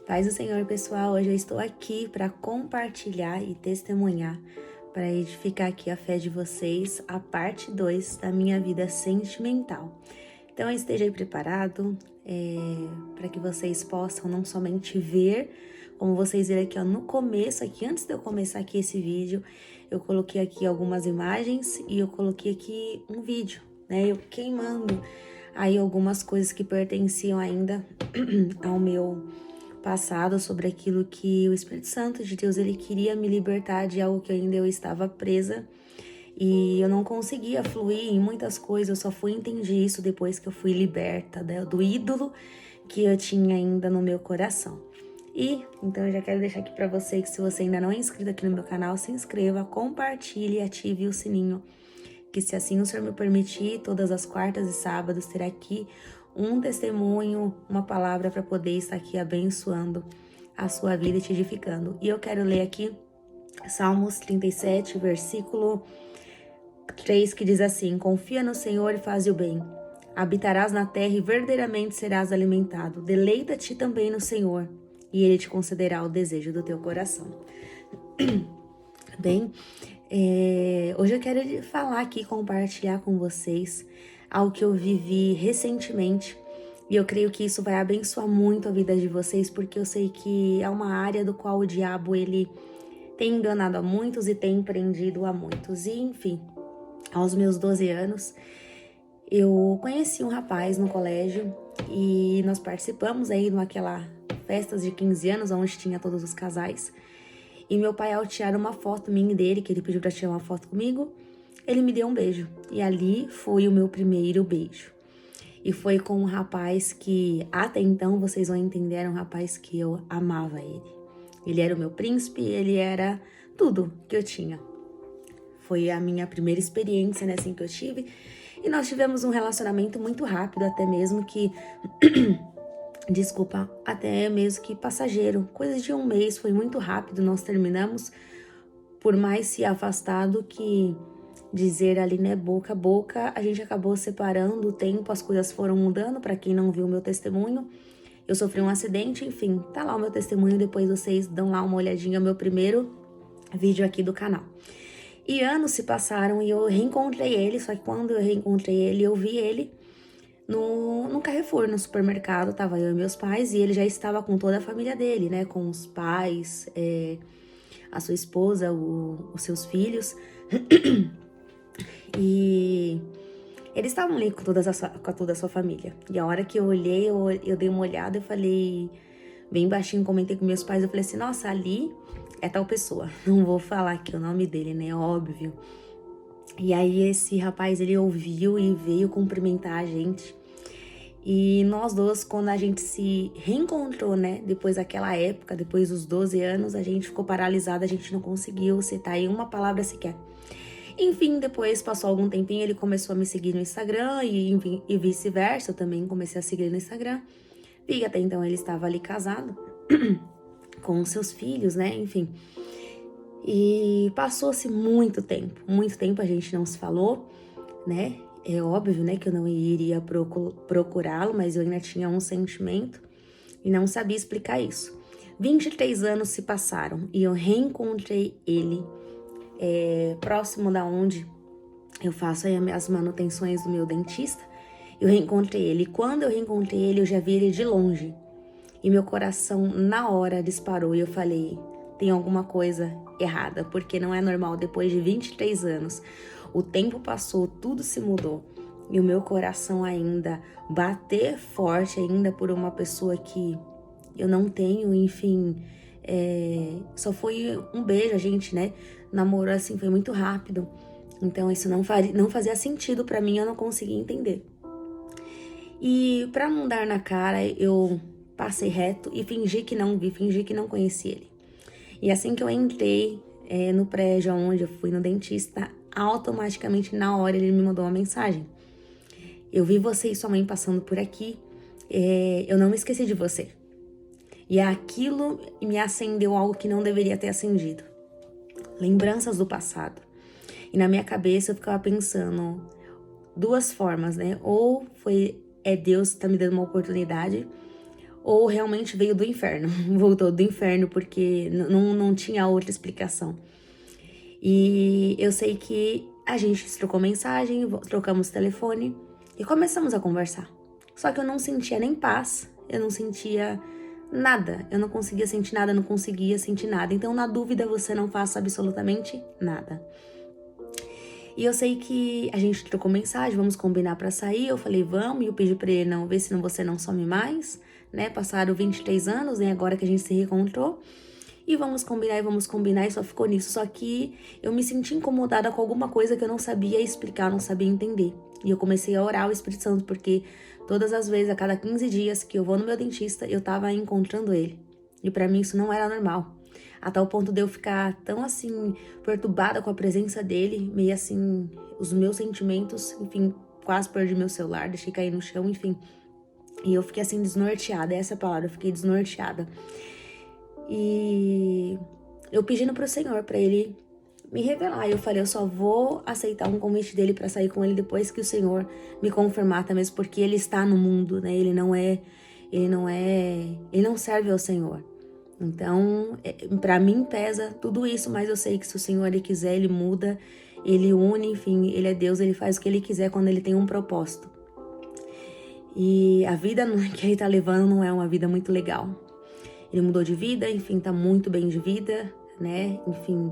Paz do Senhor, pessoal. Hoje eu estou aqui para compartilhar e testemunhar, para edificar aqui a fé de vocês, a parte 2 da minha vida sentimental. Então esteja aí preparado para que vocês possam não somente ver, como vocês viram aqui no começo, aqui antes de eu começar aqui esse vídeo, eu coloquei aqui algumas imagens e eu coloquei aqui um vídeo, né? Eu queimando aí algumas coisas que pertenciam ainda ao meu passado, sobre aquilo que o Espírito Santo de Deus, ele queria me libertar de algo que ainda eu estava presa e eu não conseguia fluir em muitas coisas. Eu só fui entender isso depois que eu fui liberta, né, do ídolo que eu tinha ainda no meu coração. E então eu já quero deixar aqui para você que se você ainda não é inscrito aqui no meu canal, se inscreva, compartilhe e ative o sininho, que se assim o Senhor me permitir, todas as quartas e sábados terá aqui um testemunho, uma palavra para poder estar aqui abençoando a sua vida e te edificando. E eu quero ler aqui Salmos 37, versículo 3, que diz assim: confia no Senhor e faz o bem. Habitarás na terra e verdadeiramente serás alimentado. Deleita-te também no Senhor, e Ele te concederá o desejo do teu coração. Bem, hoje eu quero falar aqui, compartilhar com vocês algo que eu vivi recentemente. E eu creio que isso vai abençoar muito a vida de vocês, porque eu sei que é uma área do qual o diabo, ele tem enganado a muitos e tem prendido a muitos. E, enfim, aos meus 12 anos, eu conheci um rapaz no colégio e nós participamos aí naquela festas de 15 anos, onde tinha todos os casais. E meu pai, ao tirar uma foto minha e dele, que ele pediu pra tirar uma foto comigo, ele me deu um beijo. E ali foi o meu primeiro beijo. E foi com um rapaz que, até então, vocês vão entender, era um rapaz que eu amava ele. Ele era o meu príncipe, ele era tudo que eu tinha. Foi a minha primeira experiência, né, assim, que eu tive. E nós tivemos um relacionamento muito rápido, até mesmo que... até mesmo que passageiro. Coisa de um mês, foi muito rápido, nós terminamos. Por mais se afastado que dizer ali, né, boca a boca, a gente acabou separando o tempo, as coisas foram mudando. Para quem não viu o meu testemunho, eu sofri um acidente, enfim, tá lá o meu testemunho, depois vocês dão lá uma olhadinha, meu primeiro vídeo aqui do canal. E anos se passaram e eu reencontrei ele, só que quando eu reencontrei ele, eu vi ele no Carrefour, no supermercado. Tava eu e meus pais, e ele já estava com toda a família dele, né, com os pais, a sua esposa, os seus filhos. E eles estavam ali com toda a sua família. E a hora que eu olhei, eu dei uma olhada e falei, bem baixinho, comentei com meus pais, eu falei assim, nossa, ali é tal pessoa. Não vou falar aqui o nome dele, né, óbvio. E aí esse rapaz, ele ouviu e veio cumprimentar a gente. E nós dois, quando a gente se reencontrou, né, depois daquela época, depois dos 12 anos, a gente ficou paralisada, a gente não conseguiu citar aí uma palavra sequer. Enfim, depois passou algum tempinho, ele começou a me seguir no Instagram e vice-versa, eu também comecei a seguir ele no Instagram. Vi que até então ele estava ali casado com seus filhos, né, enfim. E passou-se muito tempo a gente não se falou, né? É óbvio, né, que eu não iria procurá-lo, mas eu ainda tinha um sentimento e não sabia explicar isso. 23 anos se passaram e eu reencontrei ele próximo da onde eu faço aí as manutenções do meu dentista. Eu reencontrei ele. Quando eu reencontrei ele, eu já vi ele de longe. E meu coração, na hora, disparou. E eu falei, tem alguma coisa errada, porque não é normal, depois de 23 anos, o tempo passou, tudo se mudou, e o meu coração ainda bater forte ainda por uma pessoa que eu não tenho, enfim, só foi um beijo, a gente, né, namorou assim, foi muito rápido, então isso não fazia sentido pra mim, eu não conseguia entender. E pra não dar na cara, eu passei reto e fingi que não vi, fingi que não conheci ele. E assim que eu entrei no prédio onde eu fui no dentista, automaticamente na hora ele me mandou uma mensagem. Eu vi você e sua mãe passando por aqui, eu não me esqueci de você. E aquilo me acendeu algo que não deveria ter acendido. Lembranças do passado. E na minha cabeça eu ficava pensando duas formas, né? Ou Deus tá me dando uma oportunidade, ou realmente veio do inferno, voltou do inferno, porque não tinha outra explicação. E eu sei que a gente trocou mensagem, trocamos telefone e começamos a conversar. Só que eu não sentia nem paz, eu não sentia nada, eu não conseguia sentir nada, não conseguia sentir nada. Então, na dúvida, você não faça absolutamente nada. E eu sei que a gente trocou mensagem, vamos combinar pra sair. Eu falei, vamos, e eu pedi pra ele não ver se você não some mais, né? Passaram 23 anos, né? Agora que a gente se reencontrou. E vamos combinar, e só ficou nisso. Só que eu me senti incomodada com alguma coisa que eu não sabia explicar, não sabia entender. E eu comecei a orar ao Espírito Santo, porque todas as vezes, a cada 15 dias que eu vou no meu dentista, eu tava encontrando ele. E pra mim isso não era normal. A tal ponto de eu ficar tão assim, perturbada com a presença dele, meio assim, os meus sentimentos, enfim, quase perdi meu celular, deixei cair no chão, enfim. E eu fiquei assim, desnorteada, essa é a palavra, eu fiquei desnorteada. E eu pedindo pro Senhor pra ele me revelar. Eu falei, eu só vou aceitar um convite dele pra sair com ele depois que o Senhor me confirmar, até mesmo porque ele está no mundo, né? Ele não serve ao Senhor. Então, pra mim pesa tudo isso, mas eu sei que se o Senhor ele quiser, ele muda, ele une, enfim, ele é Deus, ele faz o que ele quiser quando ele tem um propósito. E a vida que ele tá levando não é uma vida muito legal. Ele mudou de vida, enfim, tá muito bem de vida, né? Enfim,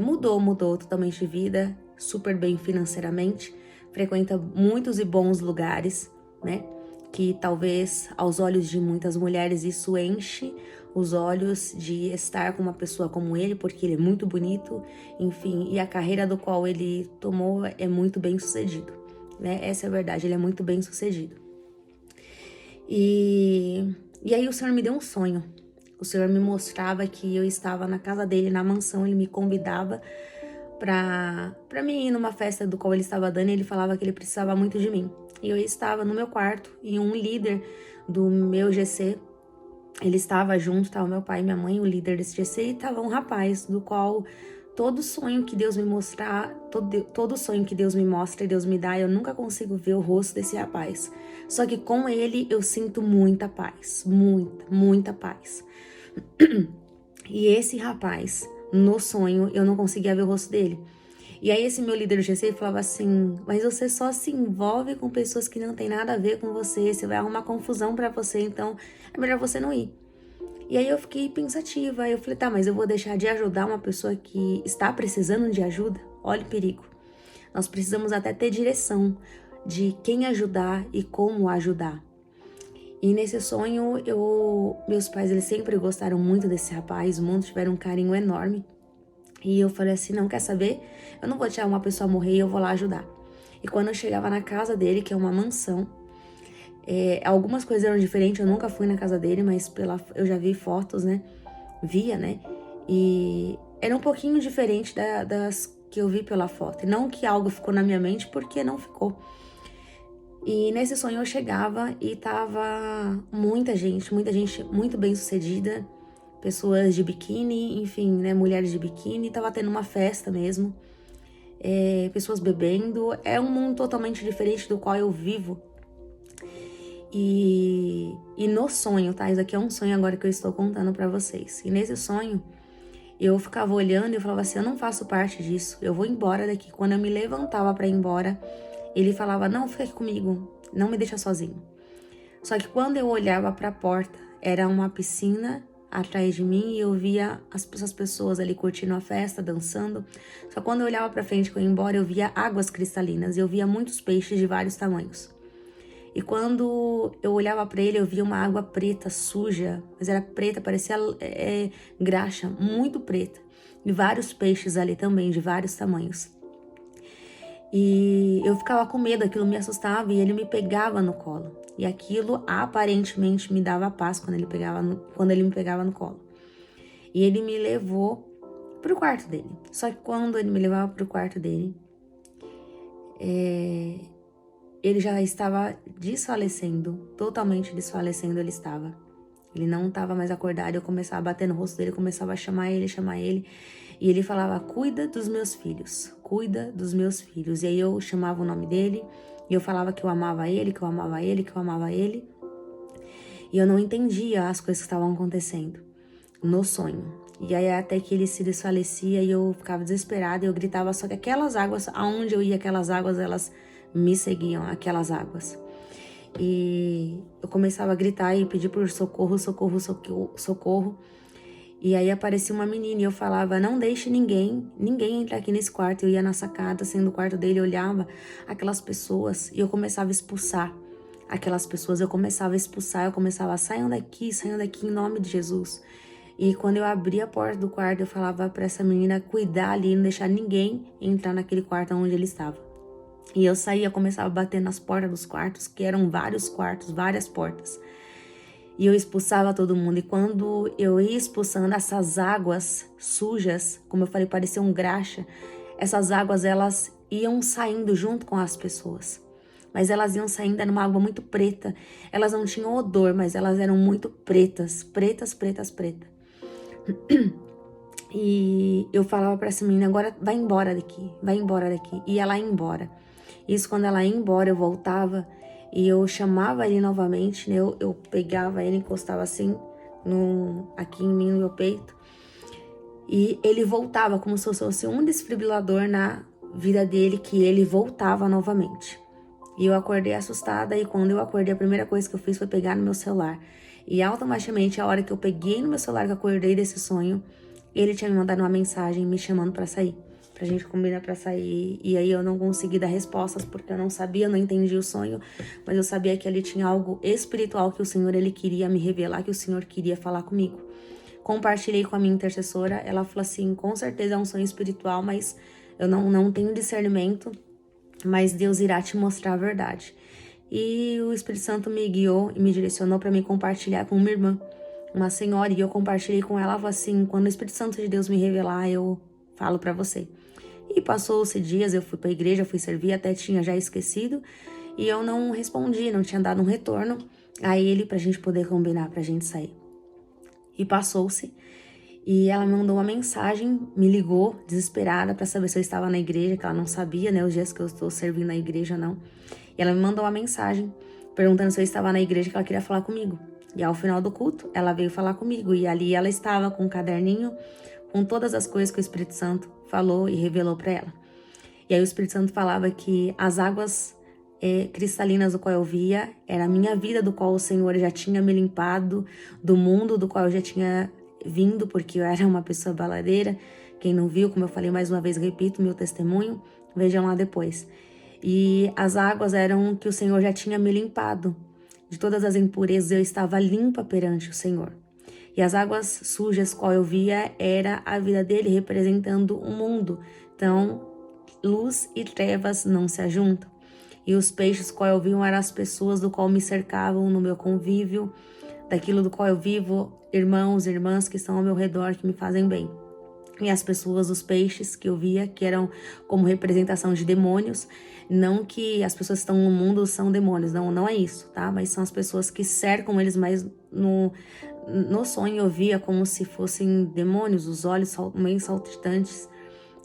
mudou totalmente de vida, super bem financeiramente, frequenta muitos e bons lugares, né? Que talvez aos olhos de muitas mulheres isso enche os olhos de estar com uma pessoa como ele, porque ele é muito bonito, enfim, e a carreira do qual ele tomou é muito bem sucedido, né? Essa é a verdade, ele é muito bem sucedido. E aí o Senhor me deu um sonho. O Senhor me mostrava que eu estava na casa dele, na mansão, ele me convidava pra mim ir numa festa do qual ele estava dando, e ele falava que ele precisava muito de mim. E eu estava no meu quarto, e um líder do meu GC, ele estava junto, estava meu pai e minha mãe, o líder desse GC, e estava um rapaz, do qual todo sonho que Deus me mostrar, todo sonho que Deus me mostra e Deus me dá, eu nunca consigo ver o rosto desse rapaz. Só que com ele eu sinto muita paz, muita paz. E esse rapaz, no sonho, eu não conseguia ver o rosto dele. E aí esse meu líder do GC falava assim, mas você só se envolve com pessoas que não tem nada a ver com você, você vai arrumar confusão pra você, então é melhor você não ir. E aí eu fiquei pensativa, aí eu falei, tá, mas eu vou deixar de ajudar uma pessoa que está precisando de ajuda? Olha o perigo. Nós precisamos até ter direção de quem ajudar e como ajudar. E nesse sonho, meus pais, eles sempre gostaram muito desse rapaz, muitos tiveram um carinho enorme. E eu falei assim, não quer saber? Eu não vou deixar uma pessoa morrer e eu vou lá ajudar. E quando eu chegava na casa dele, que é uma mansão, algumas coisas eram diferentes, eu nunca fui na casa dele, mas eu já vi fotos, né? Via, né? E era um pouquinho diferente das que eu vi pela foto. E não que algo ficou na minha mente, porque não ficou. E nesse sonho eu chegava e tava muita gente muito bem sucedida, pessoas de biquíni, enfim, né, mulheres de biquíni, tava tendo uma festa mesmo, pessoas bebendo, é um mundo totalmente diferente do qual eu vivo. E no sonho, tá? Isso aqui é um sonho agora que eu estou contando pra vocês. E nesse sonho, eu ficava olhando e eu falava assim, eu não faço parte disso, eu vou embora daqui. Quando eu me levantava pra ir embora, ele falava, não, fica aqui comigo, não me deixa sozinho. Só que quando eu olhava para a porta, era uma piscina atrás de mim e eu via essas pessoas ali curtindo a festa, dançando. Só que quando eu olhava para frente, que eu ia embora, eu via águas cristalinas, eu via muitos peixes de vários tamanhos. E quando eu olhava para ele, eu via uma água preta, suja, mas era preta, parecia graxa, muito preta. E vários peixes ali também, de vários tamanhos. E eu ficava com medo, aquilo me assustava e ele me pegava no colo. E aquilo aparentemente me dava paz quando ele me pegava no colo. E ele me levou pro quarto dele. Só que quando ele me levava pro quarto dele, ele já estava desfalecendo, totalmente desfalecendo ele estava. Ele não estava mais acordado, eu começava a bater no rosto dele, começava a chamar ele. E ele falava, cuida dos meus filhos, cuida dos meus filhos. E aí eu chamava o nome dele, e eu falava que eu amava ele, que eu amava ele, que eu amava ele. E eu não entendia as coisas que estavam acontecendo no sonho. E aí até que ele se desfalecia e eu ficava desesperada e eu gritava, só que aquelas águas, aonde eu ia, aquelas águas, elas me seguiam, aquelas águas. E eu começava a gritar e pedir por socorro, socorro, socorro, socorro. E aí aparecia uma menina e eu falava, não deixe ninguém entrar aqui nesse quarto. Eu ia na sacada, assim, no quarto dele, eu olhava aquelas pessoas e eu começava a expulsar aquelas pessoas. Eu começava a saiam daqui em nome de Jesus. E quando eu abria a porta do quarto, eu falava pra essa menina cuidar ali, não deixar ninguém entrar naquele quarto onde ele estava. E eu saía, começava a bater nas portas dos quartos, que eram vários quartos, várias portas. E eu expulsava todo mundo. E quando eu ia expulsando essas águas sujas, como eu falei, parecia um graxa, essas águas, elas iam saindo junto com as pessoas. Mas elas iam saindo, era uma água muito preta. Elas não tinham odor, mas elas eram muito pretas. Pretas, pretas, pretas. E eu falava pra essa menina, agora vai embora daqui, vai embora daqui. E ela ia embora. Isso, quando ela ia embora, eu voltava e eu chamava ele novamente, né? Eu pegava ele, encostava assim, aqui em mim, no meu peito. E ele voltava, como se fosse um desfibrilador na vida dele, que ele voltava novamente. E eu acordei assustada, e quando eu acordei, a primeira coisa que eu fiz foi pegar no meu celular. E automaticamente, a hora que eu peguei no meu celular, que eu acordei desse sonho, ele tinha me mandado uma mensagem me chamando pra sair. Pra gente combinar pra sair. E aí eu não consegui dar respostas, porque eu não sabia, não entendi o sonho. Mas eu sabia que ali tinha algo espiritual que o Senhor, ele queria me revelar, que o Senhor queria falar comigo. Compartilhei com a minha intercessora, ela falou assim, com certeza é um sonho espiritual, mas eu não tenho discernimento, mas Deus irá te mostrar a verdade. E o Espírito Santo me guiou e me direcionou para me compartilhar com uma irmã, uma senhora, e eu compartilhei com ela, falou assim, quando o Espírito Santo de Deus me revelar, eu falo para você. E passou-se dias, eu fui para a igreja, fui servir, até tinha já esquecido, e eu não respondi, não tinha dado um retorno a ele pra gente poder combinar, pra gente sair. E passou-se, e ela me mandou uma mensagem, me ligou desesperada para saber se eu estava na igreja, que ela não sabia, né, os dias que eu estou servindo na igreja ou não. E ela me mandou uma mensagem perguntando se eu estava na igreja, que ela queria falar comigo. E ao final do culto, ela veio falar comigo, e ali ela estava com um caderninho com todas as coisas que o Espírito Santo falou e revelou para ela. E aí o Espírito Santo falava que as águas cristalinas do qual eu via era a minha vida, do qual o Senhor já tinha me limpado, do mundo do qual eu já tinha vindo, porque eu era uma pessoa baladeira. Quem não viu, como eu falei mais uma vez, repito meu testemunho, vejam lá depois. E as águas eram que o Senhor já tinha me limpado. De todas as impurezas eu estava limpa perante o Senhor. E as águas sujas qual eu via era a vida dele representando o mundo. Então, luz e trevas não se ajuntam. E os peixes qual eu vi eram as pessoas do qual me cercavam no meu convívio, daquilo do qual eu vivo, irmãos e irmãs que estão ao meu redor, que me fazem bem. E as pessoas, os peixes que eu via, que eram como representação de demônios, não que as pessoas que estão no mundo são demônios, não é isso, tá? Mas são as pessoas que cercam eles, mas no sonho eu via como se fossem demônios, os olhos meio saltitantes,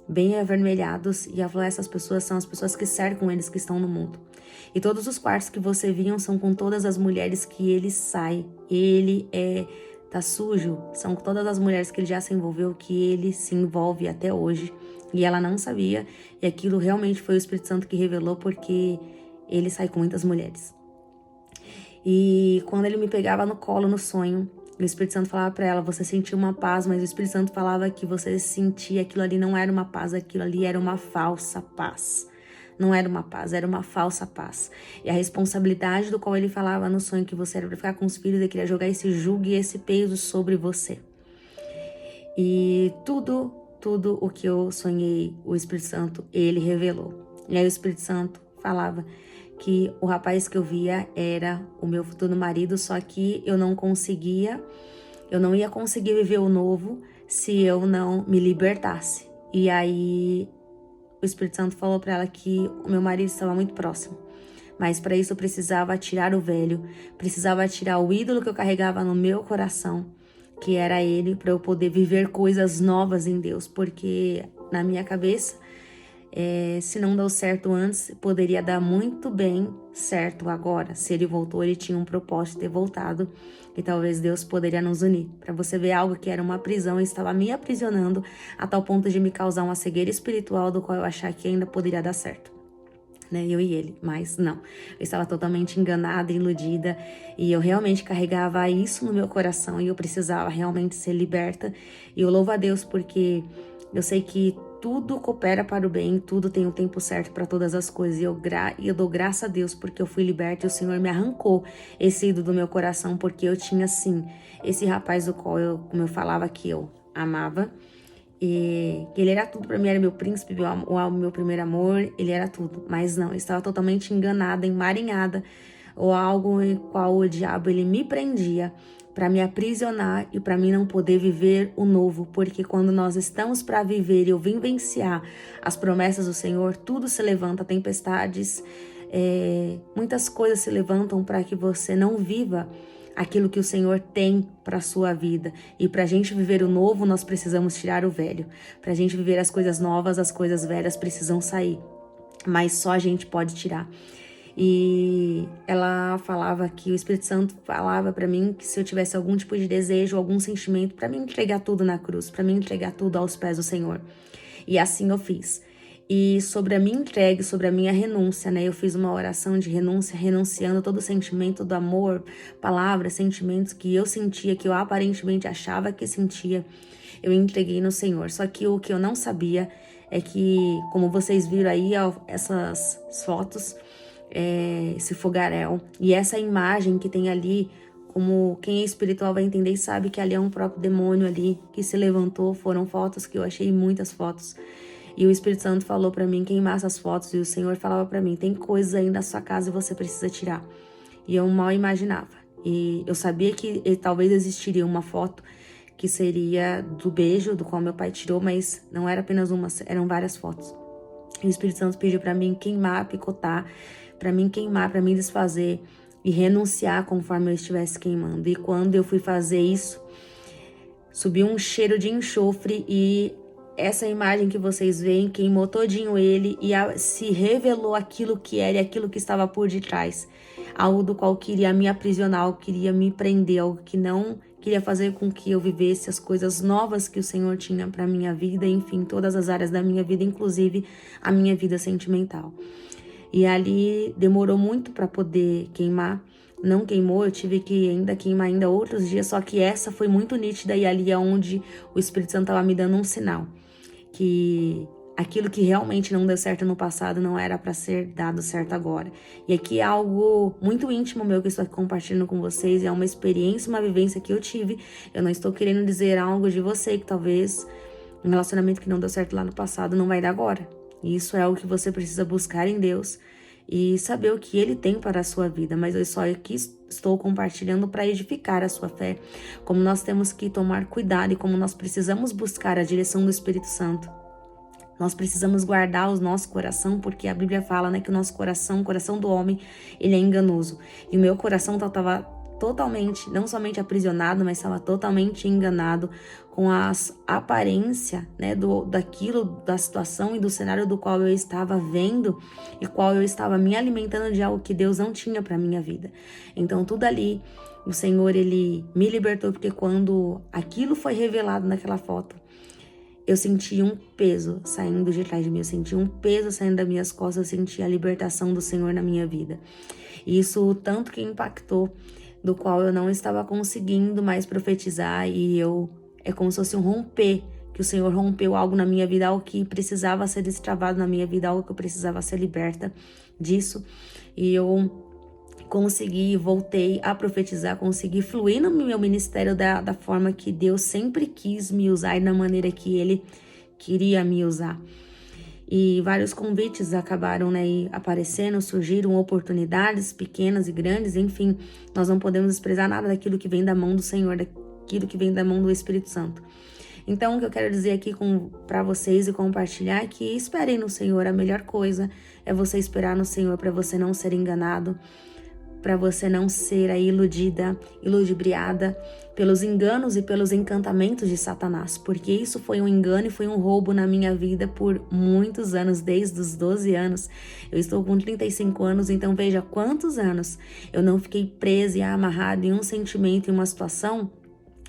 bem avermelhados, e ela falou, essas pessoas são as pessoas que cercam eles, que estão no mundo. E todos os quartos que você viam são com todas as mulheres que ele sai. Ele tá sujo, são todas as mulheres que ele já se envolveu, que ele se envolve até hoje. E ela não sabia, e aquilo realmente foi o Espírito Santo que revelou, porque ele sai com muitas mulheres. E quando ele me pegava no colo no sonho, o Espírito Santo falava pra ela, você sentiu uma paz, mas o Espírito Santo falava que você sentia aquilo ali não era uma paz, aquilo ali era uma falsa paz. Não era uma paz, era uma falsa paz. E a responsabilidade do qual ele falava no sonho, que você era pra ficar com os filhos, ele queria jogar esse jugo e esse peso sobre você. E tudo o que eu sonhei, o Espírito Santo, ele revelou. E aí o Espírito Santo falava que o rapaz que eu via era o meu futuro marido, só que eu não ia conseguir viver o novo se eu não me libertasse. E aí o Espírito Santo falou para ela que o meu marido estava muito próximo, mas para isso eu precisava tirar o velho, precisava tirar o ídolo que eu carregava no meu coração, que era ele, para eu poder viver coisas novas em Deus, porque na minha cabeça, se não deu certo antes, poderia dar muito bem certo agora. Se ele voltou, ele tinha um propósito de ter voltado. E talvez Deus poderia nos unir. Para você ver algo que era uma prisão e estava me aprisionando a tal ponto de me causar uma cegueira espiritual do qual eu achar que ainda poderia dar certo. Né, eu e ele, mas não, eu estava totalmente enganada, iludida, e eu realmente carregava isso no meu coração, e eu precisava realmente ser liberta, e eu louvo a Deus porque eu sei que tudo coopera para o bem, tudo tem o tempo certo para todas as coisas, e eu dou graças a Deus porque eu fui liberta, e o Senhor me arrancou esse ídolo do meu coração, porque eu tinha sim, esse rapaz do qual como eu falava que eu amava, e ele era tudo pra mim, era meu príncipe, meu primeiro amor, ele era tudo. Mas não, eu estava totalmente enganada, emaranhada, ou algo em qual o diabo ele me prendia para me aprisionar e para mim não poder viver o novo. Porque quando nós estamos para viver e eu vivenciar as promessas do Senhor, tudo se levanta, tempestades, muitas coisas se levantam para que você não viva aquilo que o Senhor tem para a sua vida. E para a gente viver o novo, nós precisamos tirar o velho. Para a gente viver as coisas novas, as coisas velhas precisam sair. Mas só a gente pode tirar. E ela falava que o Espírito Santo falava para mim que se eu tivesse algum tipo de desejo, algum sentimento, para mim entregar tudo na cruz, para mim entregar tudo aos pés do Senhor. E assim eu fiz. E sobre a minha entrega, sobre a minha renúncia, né? Eu fiz uma oração de renúncia, renunciando todo o sentimento do amor, palavras, sentimentos que eu sentia, que eu aparentemente achava que sentia, eu entreguei no Senhor. Só que o que eu não sabia é que, como vocês viram aí, essas fotos, esse fogaréu e essa imagem que tem ali, como quem é espiritual vai entender e sabe que ali é um próprio demônio ali que se levantou. Foram fotos que eu achei, muitas fotos. E o Espírito Santo falou pra mim queimar essas fotos, e o Senhor falava pra mim, tem coisas aí na sua casa e você precisa tirar. E eu mal imaginava. E eu sabia que talvez existiria uma foto que seria do beijo, do qual meu pai tirou, mas não era apenas uma, eram várias fotos. E o Espírito Santo pediu pra mim queimar, picotar, pra mim queimar, pra mim desfazer e renunciar conforme eu estivesse queimando. E quando eu fui fazer isso, subiu um cheiro de enxofre e essa imagem que vocês veem queimou todinho ele e se revelou aquilo que era e aquilo que estava por detrás. Algo do qual queria me aprisionar, algo queria me prender, algo que não queria fazer com que eu vivesse as coisas novas que o Senhor tinha para minha vida, enfim, todas as áreas da minha vida, inclusive a minha vida sentimental. E ali demorou muito para poder queimar. Não queimou, eu tive que ainda queimar ainda outros dias, só que essa foi muito nítida e ali é onde o Espírito Santo estava me dando um sinal. Que aquilo que realmente não deu certo no passado não era para ser dado certo agora. E aqui é algo muito íntimo meu que eu estou aqui compartilhando com vocês, é uma experiência, uma vivência que eu tive. Eu não estou querendo dizer algo de você que talvez um relacionamento que não deu certo lá no passado não vai dar agora. E isso é algo que você precisa buscar em Deus e saber o que Ele tem para a sua vida. Mas eu só aqui estou compartilhando para edificar a sua fé, como nós temos que tomar cuidado e como nós precisamos buscar a direção do Espírito Santo. Nós precisamos guardar o nosso coração, porque a Bíblia fala, né, que o nosso coração, o coração do homem, ele é enganoso. E o meu coração estava totalmente, não somente aprisionado, mas estava totalmente enganado com a aparência, né, daquilo, da situação e do cenário do qual eu estava vendo e qual eu estava me alimentando de algo que Deus não tinha para minha vida. Então tudo ali, o Senhor, ele me libertou, porque quando aquilo foi revelado naquela foto, eu senti um peso saindo de trás de mim, eu senti um peso saindo das minhas costas, eu senti a libertação do Senhor na minha vida. E isso tanto que impactou, do qual eu não estava conseguindo mais profetizar, e é como se fosse um romper, que o Senhor rompeu algo na minha vida, algo que precisava ser destravado na minha vida, algo que eu precisava ser liberta disso, e eu consegui, voltei a profetizar, consegui fluir no meu ministério da forma que Deus sempre quis me usar e da maneira que Ele queria me usar. E vários convites acabaram, né, aparecendo, surgiram oportunidades pequenas e grandes, enfim, nós não podemos desprezar nada daquilo que vem da mão do Senhor, daquilo que vem da mão do Espírito Santo. Então, o que eu quero dizer aqui para vocês e compartilhar é que esperem no Senhor. A melhor coisa é você esperar no Senhor para você não ser enganado, para você não ser aí iludida, iludibriada pelos enganos e pelos encantamentos de Satanás, porque isso foi um engano e foi um roubo na minha vida por muitos anos, desde os 12 anos. Eu estou com 35 anos, então veja quantos anos eu não fiquei presa e amarrada em um sentimento, em uma situação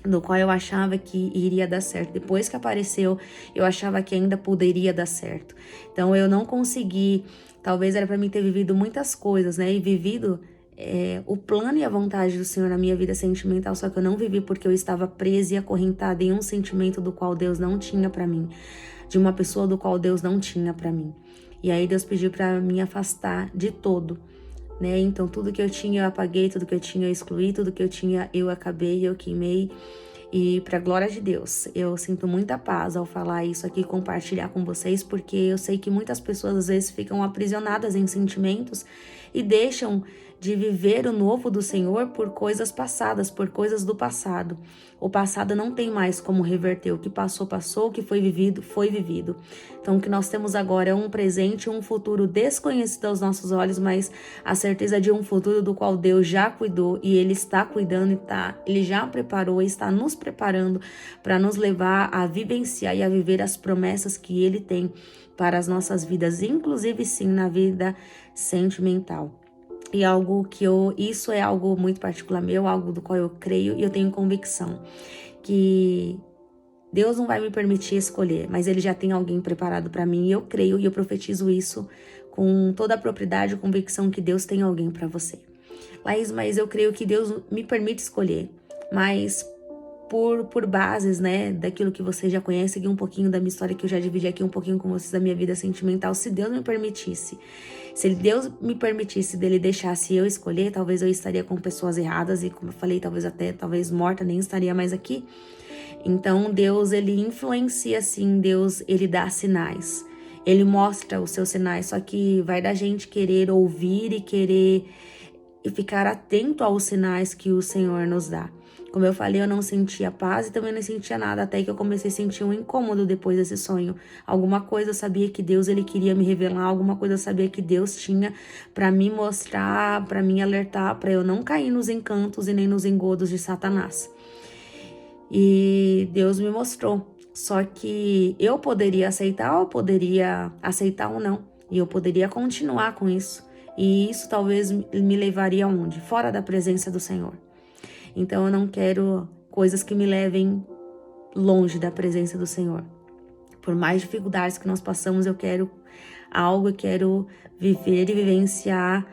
do qual eu achava que iria dar certo. Depois que apareceu, eu achava que ainda poderia dar certo. Então eu não consegui, talvez era para mim ter vivido muitas coisas, né? E vivido o plano e a vontade do Senhor na minha vida sentimental, só que eu não vivi porque eu estava presa e acorrentada em um sentimento do qual Deus não tinha para mim, de uma pessoa do qual Deus não tinha para mim. E aí Deus pediu para me afastar de todo, né? Então tudo que eu tinha eu apaguei, tudo que eu tinha eu excluí, tudo que eu tinha eu acabei, eu queimei. E para glória de Deus, eu sinto muita paz ao falar isso aqui, compartilhar com vocês, porque eu sei que muitas pessoas às vezes ficam aprisionadas em sentimentos e deixam de viver o novo do Senhor por coisas passadas, por coisas do passado. O passado não tem mais como reverter. O que passou, passou. O que foi vivido, foi vivido. Então, o que nós temos agora é um presente e um futuro desconhecido aos nossos olhos, mas a certeza de um futuro do qual Deus já cuidou e Ele está cuidando Ele já preparou e está nos preparando para nos levar a vivenciar e a viver as promessas que Ele tem para as nossas vidas, inclusive sim na vida sentimental. E isso é algo muito particular meu, algo do qual eu creio e eu tenho convicção que Deus não vai me permitir escolher, mas Ele já tem alguém preparado para mim e eu creio e eu profetizo isso com toda a propriedade e convicção que Deus tem alguém para você. Laís, mas eu creio que Deus me permite escolher, mas por bases, né, daquilo que você já conhece, aqui um pouquinho da minha história que eu já dividi aqui um pouquinho com vocês da minha vida sentimental, se Deus me permitisse, se Deus me permitisse dele deixasse eu escolher, talvez eu estaria com pessoas erradas e como eu falei, talvez morta, nem estaria mais aqui. Então Deus, ele influencia sim, Deus, ele dá sinais, ele mostra os seus sinais, só que vai da gente querer ouvir e querer e ficar atento aos sinais que o Senhor nos dá. Como eu falei, eu não sentia paz e também não sentia nada, até que eu comecei a sentir um incômodo depois desse sonho. Alguma coisa eu sabia que Deus ele queria me revelar, alguma coisa eu sabia que Deus tinha para me mostrar, para me alertar, para eu não cair nos encantos e nem nos engodos de Satanás. E Deus me mostrou. Só que eu poderia aceitar ou não. E eu poderia continuar com isso. E isso talvez me levaria aonde? Fora da presença do Senhor. Então eu não quero coisas que me levem longe da presença do Senhor. Por mais dificuldades que nós passamos, eu quero viver e vivenciar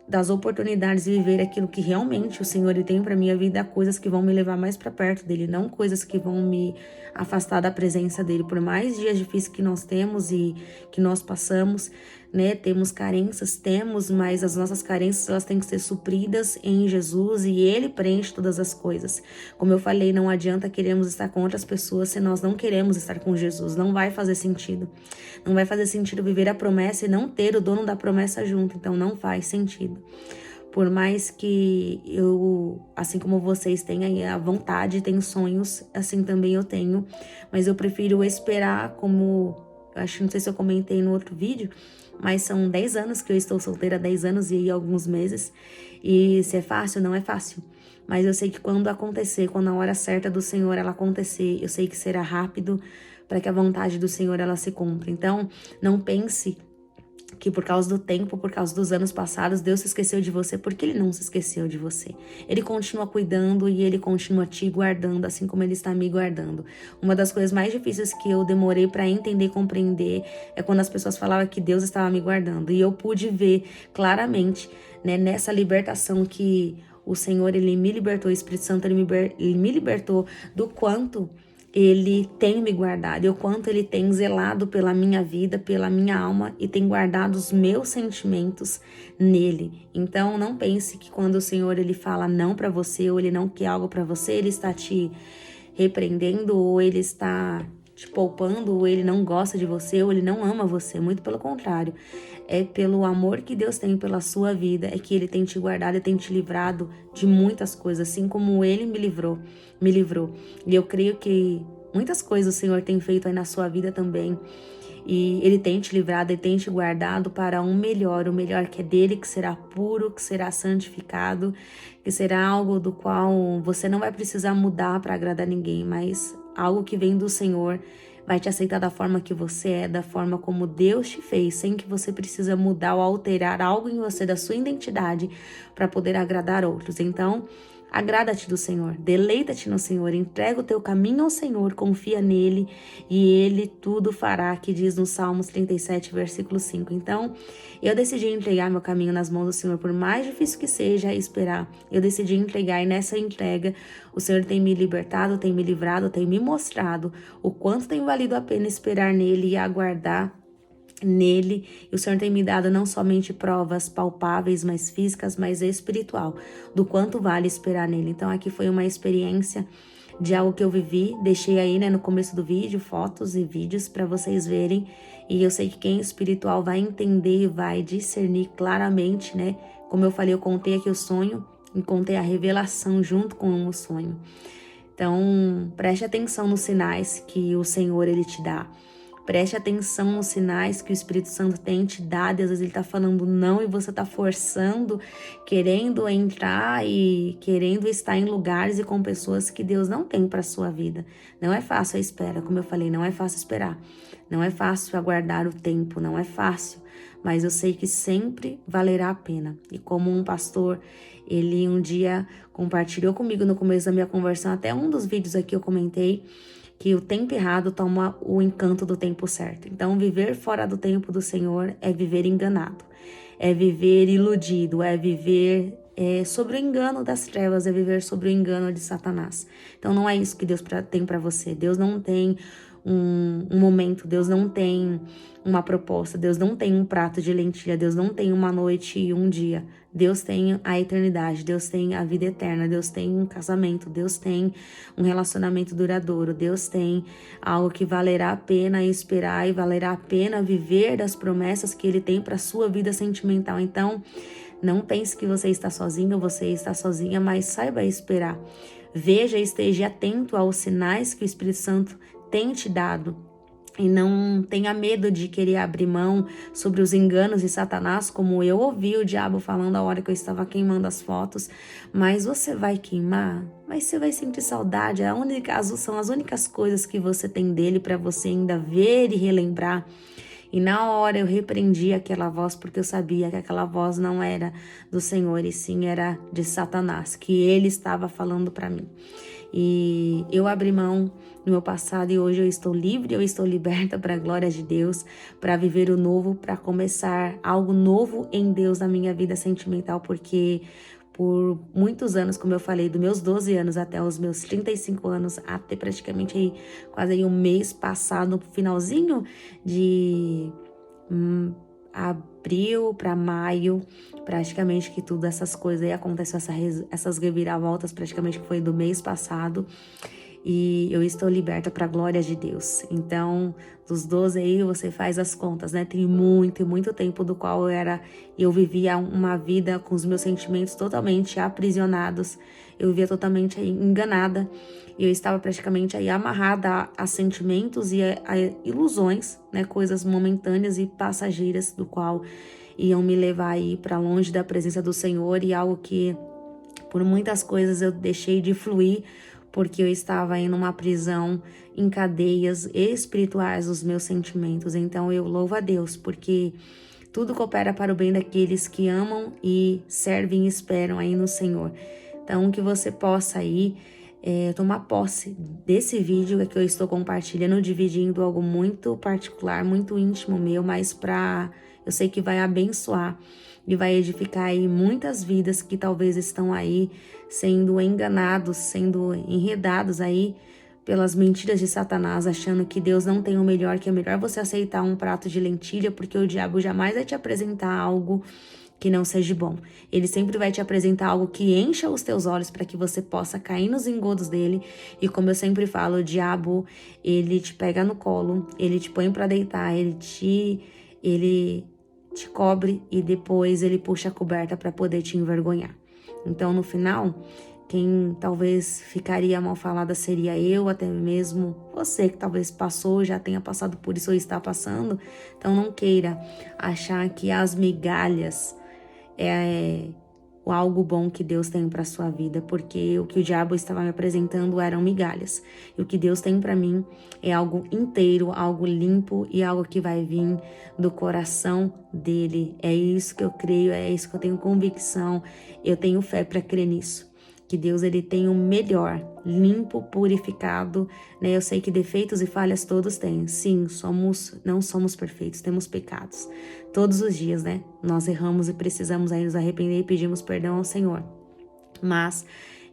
das oportunidades de viver aquilo que realmente o Senhor ele tem para minha vida, coisas que vão me levar mais para perto dele, não coisas que vão me afastar da presença dele. Por mais dias difíceis que nós temos e que nós passamos, né, temos carências, mas as nossas carências elas têm que ser supridas em Jesus e Ele preenche todas as coisas. Como eu falei, não adianta queremos estar com outras pessoas se nós não queremos estar com Jesus, não vai fazer sentido. Não vai fazer sentido viver a promessa e não ter o dono da promessa junto, então não faz sentido. Por mais que eu, assim como vocês têm a vontade, têm sonhos, assim também eu tenho, mas eu prefiro esperar, como, não sei se eu comentei no outro vídeo, mas são 10 anos que eu estou solteira, 10 anos e aí alguns meses, e se é fácil, não é fácil. Mas eu sei que quando acontecer, quando a hora certa do Senhor ela acontecer, eu sei que será rápido para que a vontade do Senhor ela se cumpra. Então, não pense que por causa do tempo, por causa dos anos passados, Deus se esqueceu de você, porque Ele não se esqueceu de você. Ele continua cuidando e Ele continua te guardando, assim como Ele está me guardando. Uma das coisas mais difíceis que eu demorei para entender e compreender é quando as pessoas falavam que Deus estava me guardando. E eu pude ver claramente, né, nessa libertação que o Senhor, Ele me libertou, o Espírito Santo, Ele me libertou do quanto Ele tem me guardado, e o quanto Ele tem zelado pela minha vida, pela minha alma e tem guardado os meus sentimentos nele. Então não pense que quando o Senhor Ele fala não para você, ou Ele não quer algo para você, Ele está te repreendendo, ou Ele está te poupando, ou Ele não gosta de você, ou Ele não ama você. Muito pelo contrário, é pelo amor que Deus tem pela sua vida, é que Ele tem te guardado e tem te livrado de muitas coisas, assim como Ele me livrou. E eu creio que muitas coisas o Senhor tem feito aí na sua vida também. e Ele tem te livrado, Ele tem te guardado para um melhor, o melhor que é dele, que será puro, que será santificado, que será algo do qual você não vai precisar mudar para agradar ninguém, mas algo que vem do Senhor, vai te aceitar da forma que você é, da forma como Deus te fez, sem que você precisa mudar ou alterar algo em você, da sua identidade, para poder agradar outros. Então, agrada-te do Senhor, deleita-te no Senhor, entrega o teu caminho ao Senhor, confia nele e ele tudo fará, que diz no Salmos 37, versículo 5. Então, eu decidi entregar meu caminho nas mãos do Senhor, por mais difícil que seja esperar. Eu decidi entregar e nessa entrega o Senhor tem me libertado, tem me livrado, tem me mostrado o quanto tem valido a pena esperar nele e aguardar nele, e o Senhor tem me dado não somente provas palpáveis, mas físicas, mas espiritual, do quanto vale esperar nele. Então aqui foi uma experiência de algo que eu vivi, deixei aí, né, no começo do vídeo, fotos e vídeos para vocês verem, e eu sei que quem é espiritual vai entender e vai discernir claramente, né, como eu falei, eu contei aqui o sonho, e contei a revelação junto com o sonho. Então, preste atenção nos sinais que o Senhor, Ele te dá. Preste atenção nos sinais que o Espírito Santo tem te dado, e às vezes ele tá falando não e você tá forçando, querendo entrar e querendo estar em lugares e com pessoas que Deus não tem para sua vida. Não é fácil a espera, como eu falei, não é fácil esperar. Não é fácil aguardar o tempo, não é fácil, mas eu sei que sempre valerá a pena. E como um pastor, ele um dia compartilhou comigo no começo da minha conversão, até um dos vídeos aqui eu comentei, que o tempo errado toma o encanto do tempo certo. Então, viver fora do tempo do Senhor é viver enganado, é viver iludido, é viver sobre o engano das trevas, é viver sobre o engano de Satanás. Então, não é isso que Deus tem para você. Deus não tem um momento, Deus não tem uma proposta, Deus não tem um prato de lentilha, Deus não tem uma noite e um dia. Deus tem a eternidade, Deus tem a vida eterna, Deus tem um casamento, Deus tem um relacionamento duradouro, Deus tem algo que valerá a pena esperar e valerá a pena viver das promessas que Ele tem para a sua vida sentimental. Então, não pense que você está sozinho ou você está sozinha, mas saiba esperar. Veja e esteja atento aos sinais que o Espírito Santo tem te dado. E não tenha medo de querer abrir mão sobre os enganos de Satanás, como eu ouvi o diabo falando a hora que eu estava queimando as fotos. Mas você vai queimar, mas você vai sentir saudade. São as únicas coisas que você tem dele para você ainda ver e relembrar. E na hora eu repreendi aquela voz, porque eu sabia que aquela voz não era do Senhor, e sim era de Satanás, que ele estava falando para mim. E eu abri mão do meu passado e hoje eu estou livre, eu estou liberta para a glória de Deus, para viver o novo, para começar algo novo em Deus na minha vida sentimental, porque por muitos anos, como eu falei, dos meus 12 anos até os meus 35 anos, até praticamente aí, quase aí um mês passado, no finalzinho de abril para maio, praticamente que tudo essas coisas aí acontecem, essas reviravoltas praticamente que foi do mês passado, e eu estou liberta para a glória de Deus. Então, dos 12 aí, você faz as contas, né? Tem muito tempo do qual eu vivia uma vida com os meus sentimentos totalmente aprisionados, eu vivia totalmente aí enganada, e eu estava praticamente aí amarrada a sentimentos e a ilusões, né? Coisas momentâneas e passageiras, do qual iam me levar aí para longe da presença do Senhor, e algo que por muitas coisas eu deixei de fluir, porque eu estava em uma prisão em cadeias espirituais dos meus sentimentos. Então eu louvo a Deus, porque tudo coopera para o bem daqueles que amam e servem e esperam aí no Senhor. Então que você possa aí tomar posse desse vídeo que eu estou compartilhando, dividindo algo muito particular, muito íntimo meu, mas eu sei que vai abençoar e vai edificar aí muitas vidas que talvez estão aí sendo enganados, sendo enredados aí pelas mentiras de Satanás, achando que Deus não tem o melhor, que é melhor você aceitar um prato de lentilha, porque o diabo jamais vai te apresentar algo que não seja bom. Ele sempre vai te apresentar algo que encha os teus olhos para que você possa cair nos engodos dele. E como eu sempre falo, o diabo, ele te pega no colo, ele te põe para deitar, ele te cobre e depois ele puxa a coberta para poder te envergonhar. Então, no final, Quem talvez ficaria mal falada seria eu, até mesmo você que talvez passou, já tenha passado por isso ou está passando. Então não queira achar que as migalhas é algo bom que Deus tem para sua vida, porque o que o diabo estava me apresentando eram migalhas. E o que Deus tem para mim é algo inteiro, algo limpo e algo que vai vir do coração dele. É isso que eu creio, é isso que eu tenho convicção. Eu tenho fé para crer nisso. Que Deus ele tem o melhor, limpo, purificado, né? Eu sei que defeitos e falhas todos têm. Sim, não somos perfeitos, temos pecados. Todos os dias, né? Nós erramos e precisamos aí nos arrepender e pedimos perdão ao Senhor. Mas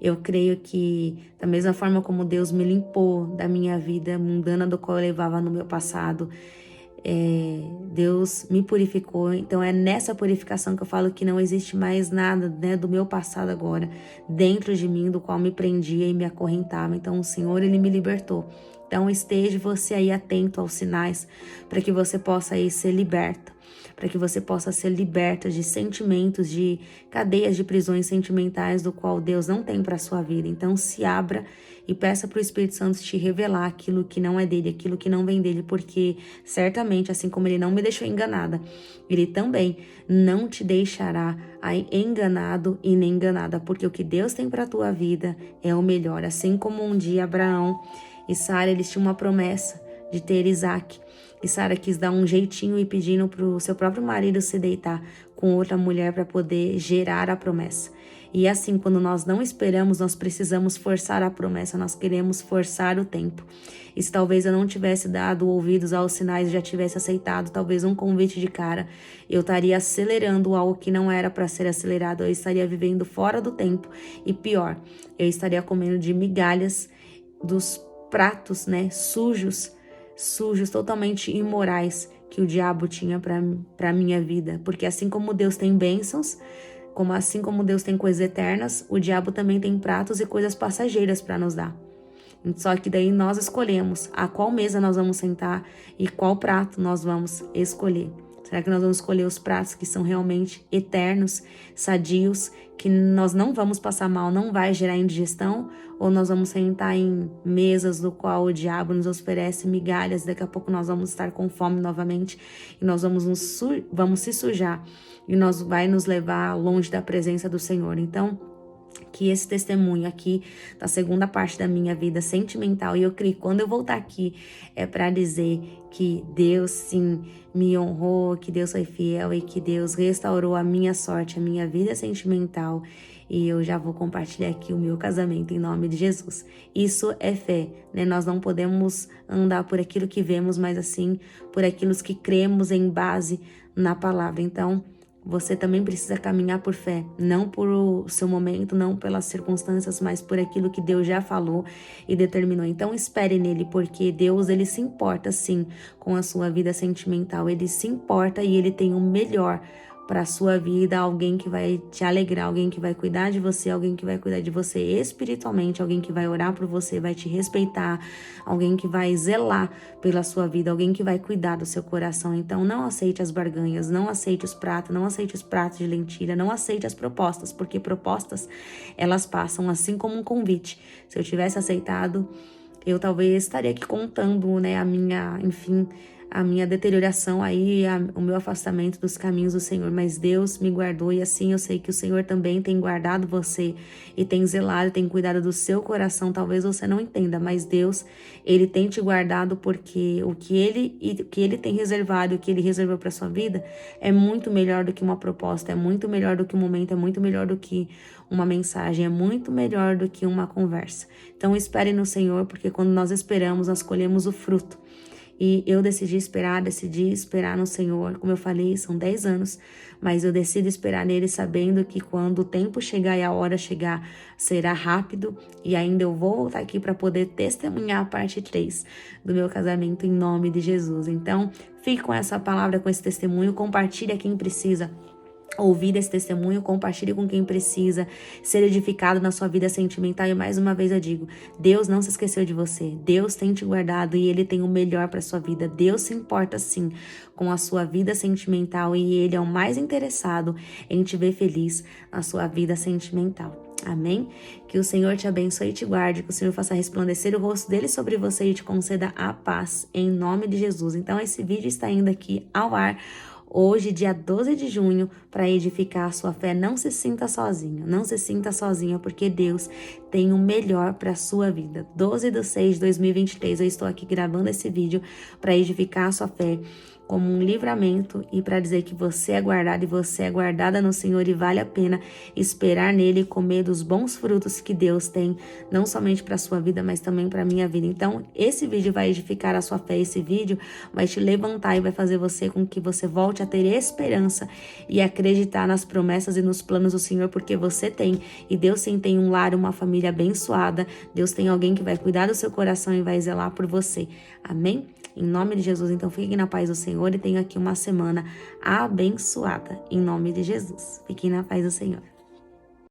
eu creio que da mesma forma como Deus me limpou da minha vida mundana do qual eu levava no meu passado, Deus me purificou. Então é nessa purificação que eu falo que não existe mais nada, né, do meu passado agora dentro de mim, do qual me prendia e me acorrentava. Então o Senhor ele me libertou. Então esteja você aí atento aos sinais para que você possa aí ser liberta, para que você possa ser liberta de sentimentos, de cadeias de prisões sentimentais do qual Deus não tem para sua vida. Então se abra e peça para o Espírito Santo te revelar aquilo que não é dele, aquilo que não vem dele, porque certamente, assim como ele não me deixou enganada, ele também não te deixará aí enganado e nem enganada, porque o que Deus tem para a tua vida é o melhor. Assim como um dia Abraão e Sara, eles tinham uma promessa de ter Isaac, e Sara quis dar um jeitinho e pedindo para o seu próprio marido se deitar com outra mulher para poder gerar a promessa. E assim, quando nós não esperamos, nós precisamos forçar a promessa, nós queremos forçar o tempo. E se talvez eu não tivesse dado ouvidos aos sinais e já tivesse aceitado talvez um convite de cara, eu estaria acelerando algo que não era para ser acelerado, eu estaria vivendo fora do tempo e pior, eu estaria comendo de migalhas dos pratos, né, sujos, totalmente imorais que o diabo tinha para minha vida. Porque assim como Deus tem bênçãos, assim como Deus tem coisas eternas, o diabo também tem pratos e coisas passageiras para nos dar. Só que daí nós escolhemos a qual mesa nós vamos sentar e qual prato nós vamos escolher. Será que nós vamos escolher os pratos que são realmente eternos, sadios, que nós não vamos passar mal, não vai gerar indigestão? Ou nós vamos sentar em mesas do qual o diabo nos oferece migalhas, daqui a pouco nós vamos estar com fome novamente e nós vamos se sujar e vai nos levar longe da presença do Senhor. Então, que esse testemunho aqui da segunda parte da minha vida sentimental, e eu creio que quando eu voltar aqui é para dizer que Deus sim me honrou, que Deus foi fiel e que Deus restaurou a minha sorte, a minha vida sentimental, e eu já vou compartilhar aqui o meu casamento em nome de Jesus. Isso é fé, né? Nós não podemos andar por aquilo que vemos, mas assim por aquilo que cremos em base na palavra. Então, você também precisa caminhar por fé, não por o seu momento, não pelas circunstâncias, mas por aquilo que Deus já falou e determinou. Então espere nele, porque Deus ele se importa sim com a sua vida sentimental, ele se importa e ele tem o melhor para a sua vida, alguém que vai te alegrar, alguém que vai cuidar de você, alguém que vai cuidar de você espiritualmente, alguém que vai orar por você, vai te respeitar, alguém que vai zelar pela sua vida, alguém que vai cuidar do seu coração. Então não aceite as barganhas, não aceite os pratos, não aceite os pratos de lentilha, não aceite as propostas, porque propostas elas passam assim como um convite. Se eu tivesse aceitado, eu talvez estaria aqui contando, né, a minha deterioração aí, o meu afastamento dos caminhos do Senhor, mas Deus me guardou e assim eu sei que o Senhor também tem guardado você e tem zelado, tem cuidado do seu coração. Talvez você não entenda, mas Deus, ele tem te guardado porque o que ele tem reservado, o que ele reservou para sua vida é muito melhor do que uma proposta, é muito melhor do que um momento, é muito melhor do que uma mensagem, é muito melhor do que uma conversa. Então espere no Senhor, porque quando nós esperamos, nós colhemos o fruto. E eu decidi esperar no Senhor. Como eu falei, são 10 anos, mas eu decido esperar nele sabendo que quando o tempo chegar e a hora chegar, será rápido. E ainda eu vou voltar aqui para poder testemunhar a parte 3 do meu casamento em nome de Jesus. Então, fique com essa palavra, com esse testemunho, compartilhe a quem precisa ouvir esse testemunho, compartilhe com quem precisa ser edificado na sua vida sentimental. E mais uma vez eu digo, Deus não se esqueceu de você, Deus tem te guardado e Ele tem o melhor para sua vida. Deus se importa sim com a sua vida sentimental e Ele é o mais interessado em te ver feliz na sua vida sentimental. Amém? Que o Senhor te abençoe e te guarde, que o Senhor faça resplandecer o rosto dele sobre você e te conceda a paz, em nome de Jesus. Então, esse vídeo está indo aqui ao ar hoje, dia 12 de junho, para edificar a sua fé. Não se sinta sozinho, não se sinta sozinha, porque Deus tem o melhor para a sua vida. 12/6/2023, eu estou aqui gravando esse vídeo para edificar a sua fé como um livramento e para dizer que você é guardado e você é guardada no Senhor e vale a pena esperar nele e comer dos bons frutos que Deus tem, não somente para a sua vida, mas também para a minha vida. Então, esse vídeo vai edificar a sua fé, esse vídeo vai te levantar e vai fazer você com que você volte a ter esperança e acreditar nas promessas e nos planos do Senhor, porque você tem, e Deus sim tem um lar, uma família abençoada, Deus tem alguém que vai cuidar do seu coração e vai zelar por você. Amém? Em nome de Jesus, então fiquem na paz do Senhor e tenham aqui uma semana abençoada. Em nome de Jesus. Fiquem na paz do Senhor.